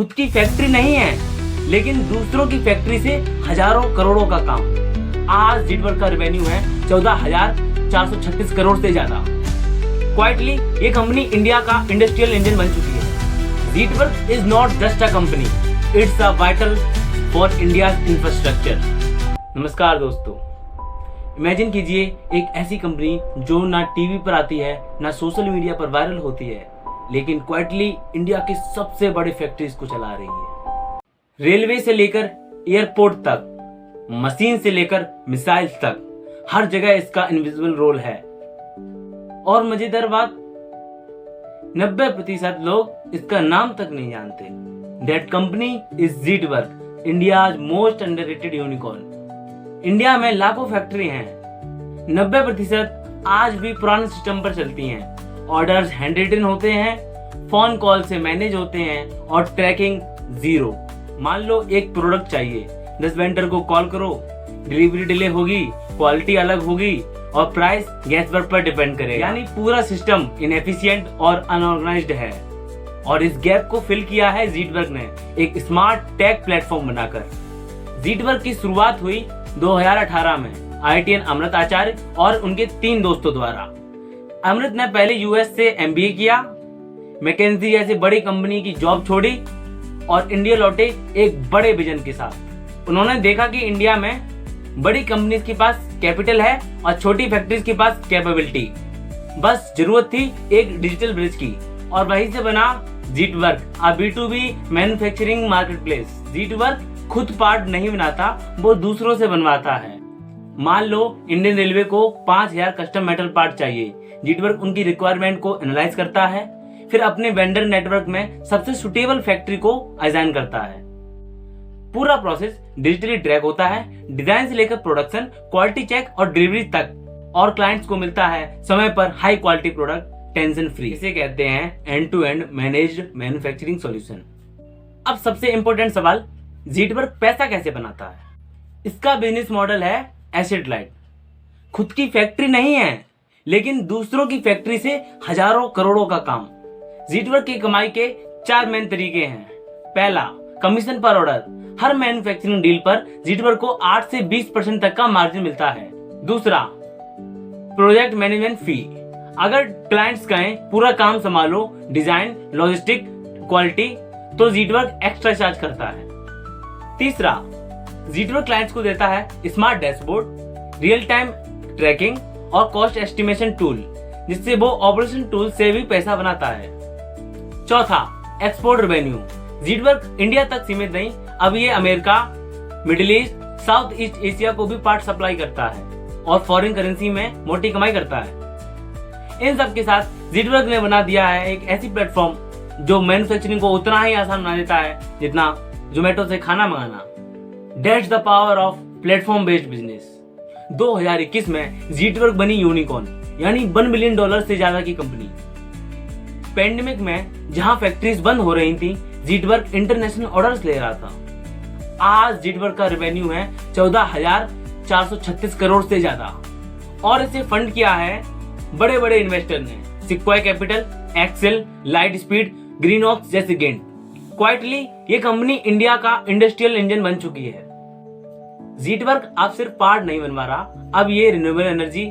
खुद की फैक्ट्री नहीं है, लेकिन दूसरों की फैक्ट्री से हजारों करोड़ों का काम। आज जीटवर्क का रेवेन्यू है 14,436 करोड़ से ज्यादा। क्वाइटली ये कंपनी इंडिया का इंडस्ट्रियल इंजन बन चुकी है। Zetwerk is not just a company, it's a vital for India infrastructure. नमस्कार दोस्तों, इमेजिन कीजिए एक ऐसी कंपनी जो ना टीवी पर आती है, ना सोशल मीडिया पर वायरल होती है, लेकिन क्वाइटली इंडिया के सबसे बड़े फैक्ट्रीज को चला रही है। रेलवे से लेकर एयरपोर्ट तक, मशीन से लेकर मिसाइल्स तक, हर जगह इसका इनविजिबल रोल है। और मजेदार बात, 90% लोग इसका नाम तक नहीं जानते। That company is Zetwerk, India's most underrated unicorn. India में लाखों फैक्ट्री हैं, 90% आज भी पुराने सिस्टम पर चलती हैं। ऑर्डर्स हैंड रिटन होते हैं, फोन कॉल से मैनेज होते हैं और ट्रैकिंग जीरो। मान लो एक प्रोडक्ट चाहिए, 10 वेंडर को कॉल करो, डिलीवरी डिले होगी, क्वालिटी अलग होगी और प्राइस गैस वर्क पर डिपेंड करेगा। यानी पूरा सिस्टम इनएफिशिएंट और अनऑर्गेनाइज्ड है। और इस गैप को फिल किया है जीटवर्क ने एक स्मार्ट टेक प्लेटफॉर्म बनाकर। जीटवर्क की शुरुआत हुई 2018 में IITian अमृत आचार्य और उनके 3 दोस्तों द्वारा। अमृत ने पहले US से MBA किया, मैकेंजी जैसी बड़ी कंपनी की जॉब छोड़ी और इंडिया लौटे एक बड़े विजन के साथ। उन्होंने देखा कि इंडिया में बड़ी कंपनीज के पास कैपिटल है और छोटी फैक्ट्रीज के पास कैपेबिलिटी। बस जरूरत थी एक डिजिटल ब्रिज की, और वहीं से बना जीटवर्क, अ B2B मैन्युफैक्चरिंग मार्केटप्लेस। जीटवर्क खुद पार्ट नहीं बनाता, वो दूसरों से बनवाता है। मान लो इंडियन रेलवे को 5000 कस्टम मेटल पार्ट चाहिए। जीटवर्क उनकी रिक्वायरमेंट को एनालाइज करता है, फिर अपने वेंडर नेटवर्क में सबसे सुटेबल फैक्ट्री को असाइन करता है। पूरा प्रोसेस डिजिटली ट्रैक होता है, डिजाइन से लेकर प्रोडक्शन, क्वालिटी चेक और डिलीवरी तक। और क्लाइंट्स को मिलता है समय पर high quality product, tension free. इसे कहते हैं end to end managed manufacturing solution. अब सबसे इंपॉर्टेंट सवाल, जीटवर्क पैसा कैसे बनाता है? इसका बिजनेस मॉडल है एसेट लाइट। खुद की फैक्ट्री नहीं है, लेकिन दूसरों की फैक्ट्री से हजारों करोड़ों का काम। जीटवर्क की कमाई के 4 मेन तरीके हैं। पहला, कमीशन पर ऑर्डर। हर मैन्युफैक्चरिंग डील पर जीटवर्क को 8 से 20% तक का मार्जिन मिलता है। दूसरा, प्रोजेक्ट मैनेजमेंट फी। अगर क्लाइंट्स कहें पूरा काम संभालो, डिजाइन, लॉजिस्टिक, क्वालिटी, तो जीटवर्क एक्स्ट्रा चार्ज करता है। तीसरा, जीटवर्क क्लाइंट्स को देता है smart dashboard, real time tracking और कॉस्ट एस्टिमेशन टूल, जिससे वो ऑपरेशन टूल से भी पैसा बनाता है। चौथा, एक्सपोर्ट रेवेन्यू। जीटवर्क इंडिया तक सीमित नहीं, अब ये America, middle east, south east Asia को भी पार्ट सप्लाई करता है और फॉरेन करेंसी में मोटी कमाई करता है। इन सब के साथ जीटवर्क ने बना दिया है एक ऐसी प्लेटफॉर्म जो मैन्युफैक्चरिंग को उतना ही आसान बना देता है जितना जोमेटो से खाना मंगाना। That's the power of platform based business। 2021 में जीटवर्क बनी यूनिकॉर्न, यानी $1 बिलियन से ज्यादा की कंपनी। पैंडेमिक में जहां फैक्ट्रीज बंद हो रही थी, जीटवर्क इंटरनेशनल ऑर्डर्स ले रहा था। आज जीटवर्क का रेवेन्यू है 14,436 करोड़ से ज्यादा, और इसे फंड किया है बड़े बड़े इन्वेस्टर ने, सिक्वाय कैपिटल, एक्सेल, लाइट स्पीड, ग्रीनऑक्स जैसे गेंट। क्वाइटली ये कंपनी इंडिया का इंडस्ट्रियल इंजन बन चुकी है। जीटवर्क अब सिर्फ पार्ट नहीं बनवा रहा, अब ये renewable energy,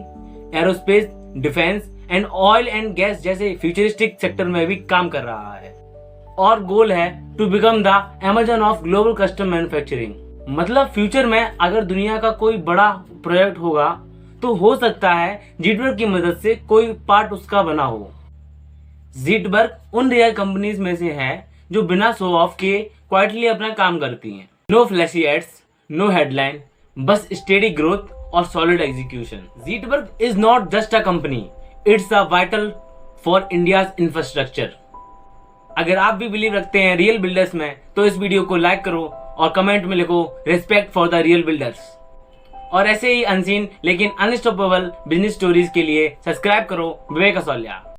aerospace, defence and oil and gas जैसे फ्यूचरिस्टिक सेक्टर में भी काम कर रहा है। और गोल है to become the Amazon of global custom manufacturing. मतलब फ्यूचर में अगर दुनिया का कोई बड़ा प्रोजेक्ट होगा तो हो सकता है जीटवर्क की मदद से कोई पार्ट उसका बना हो। जीटवर्क उन रेयर कंपनीज में से है जो बिना शो ऑफ के क्वाइटली अपना काम करती हैं। No flashy ads, no headline, बस स्टेडी ग्रोथ और solid execution. Zetwerk is not just a company, it's a vital for India's infrastructure. अगर आप भी बिलीव रखते हैं रियल बिल्डर्स में, तो इस वीडियो को लाइक करो और कमेंट में लिखो respect for the real builders. और ऐसे ही अनसीन लेकिन अनस्टॉपेबल बिजनेस स्टोरीज के लिए सब्सक्राइब करो विवेक असौलिया।